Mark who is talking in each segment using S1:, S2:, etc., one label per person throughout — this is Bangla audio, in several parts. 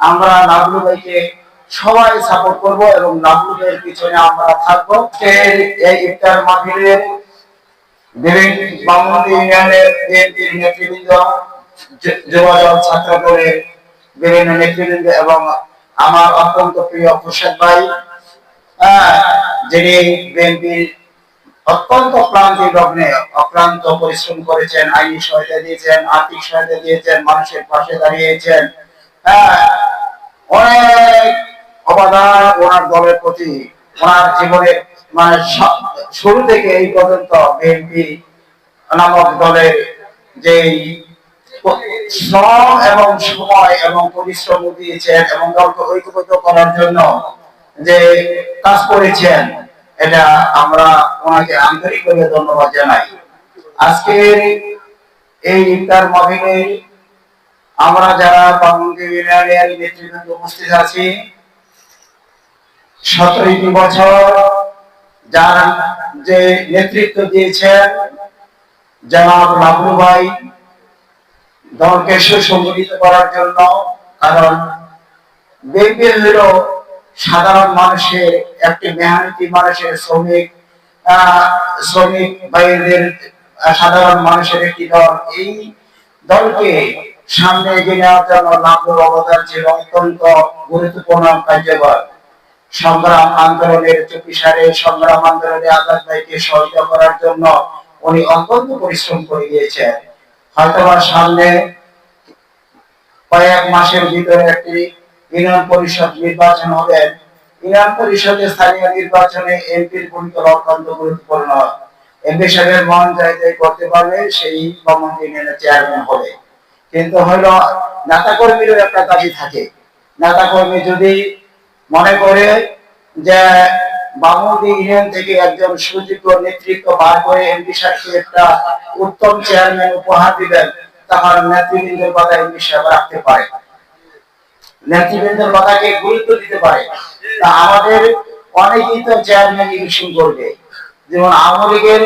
S1: আমরা লাভলু ভাইকে সবাই সাপোর্ট করব এবং লাভলু ভাইয়ের পিছনে আমরা থাকবো। এই ইফতার মাহফিলে বিভিন্ন বামুনদি ইউনিয়নের বিএনপির নেতৃবৃন্দ, যুবদল, ছাত্র দলের বিভিন্ন নেতৃবৃন্দ এবং আমার অত্যন্ত প্রিয় খুরশেদ ভাই, যিনি বিএনপির অত্যন্ত ক্লান্তি লগ্নে অক্লান্ত পরিশ্রম করেছেন, আইনি সহায়তা দিয়েছেন, আর্থিক সহায়তা দিয়েছেন, মানুষের পাশে দাঁড়িয়েছেন। অনেক অবদান ওনার দলের প্রতি, ওনার জীবনের মানে শুরু থেকে এই পর্যন্ত বিএনপি নামক দলের যে শ্রম এবং সময় এবং পরিশ্রম দিয়েছেন এবং দলকে ঐক্যবদ্ধ করার জন্য যে কাজ করেছেন, এটা আমরা ওনাকে আন্তরিকভাবে ধন্যবাদ জানাই। আজকের এই ইফতার মাহফিলে আমরা যারা বামুনদি ইউনিয়নের নেতৃবৃন্দ উপস্থিত আছি, 17টি বছর যার যে নেতৃত্ব দিয়েছেন জনাব লাভলু ভাই দলকে সুসংগঠিত করার জন্য। কারণ বিএনপি হলো সাধারণ মানুষের একটি মেহনতি মানুষের শ্রমিক ভাইদের সাধারণ মানুষের একটি দল। এই দলকে সামনে এগিয়ে নেওয়ার জন্য লাভলুর অবদান ছিল অত্যন্ত গুরুত্বপূর্ণ, কার্যকর। সংগ্রাম আন্দোলনের চুপিসারে সংগ্রাম আন্দোলনে আজাদ ভাইকে সহায়তা করার জন্য উনি অত্যন্ত পরিশ্রম করে গিয়েছেন। হয়তোবা সামনে কয়েক মাসের ভিতরে একটি ইউনিয়ন পরিষদ নির্বাচন হবে। ইউনিয়ন পরিষদের স্থানীয় নির্বাচনে এমপির ভূমিকা অত্যন্ত গুরুত্বপূর্ণ। এমপি সাহেবের মন যাই করতে পারবে, সেই বামুনদি ইউনিয়নের চেয়ারম্যান হবে। কিন্তু হলো নেতা কর্মীরও একটা দাবি থাকে। নেতা কর্মী যদি মনে করে যে বামুনদি ইউনিয়ন থেকে একজন সুযোগ্য নেতৃত্ব বার করে এমপি সাহেবকে একটা উত্তম চেয়ারম্যান উপহার দিবেন, তাহলে নেতৃবৃন্দের কথা এমপি সাহেব রাখতে পারে, নেতৃবৃন্দের কথাকে গুরুত্ব দিতে পারে। তা আমাদের অনেকেই তো চেয়ারম্যান ইলেকশন করবে, যেমন আওয়ামী লীগের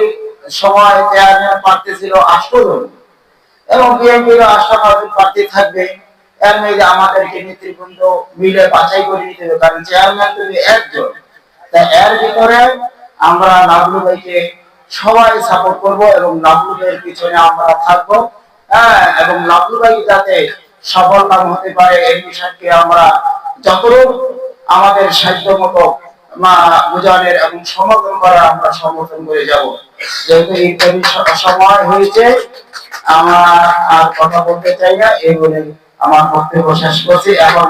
S1: সময় চেয়ারম্যান প্রার্থী ছিল 8 জন এবং বিএনপির 8টা প্রার্থী থাকবে। এর মধ্যে আমাদেরকে নেতৃবৃন্দ মিলে বাছাই করে নিতে হবে, কারণ চেয়ারম্যান তো একজন। তাই এর ভিতরে আমরা লাভলু ভাইকে সবাই সাপোর্ট করব এবং লাভলু ভাইয়ের পিছনে আমরা থাকবো। এবং লাভলু ভাই যাতে সফল নাম হতে পারে এই বিষয়কে আমরা যতটুকু আমাদের সাধ্য মতো বোঝানোর এবং সমর্থন করার আমরা সমর্থন করে যাব। যেহেতু ইত্যাদি সময় হয়েছে, আমার আর কথা বলতে চাই না, এই বলে আমার বক্তব্য শেষ করছি। এখন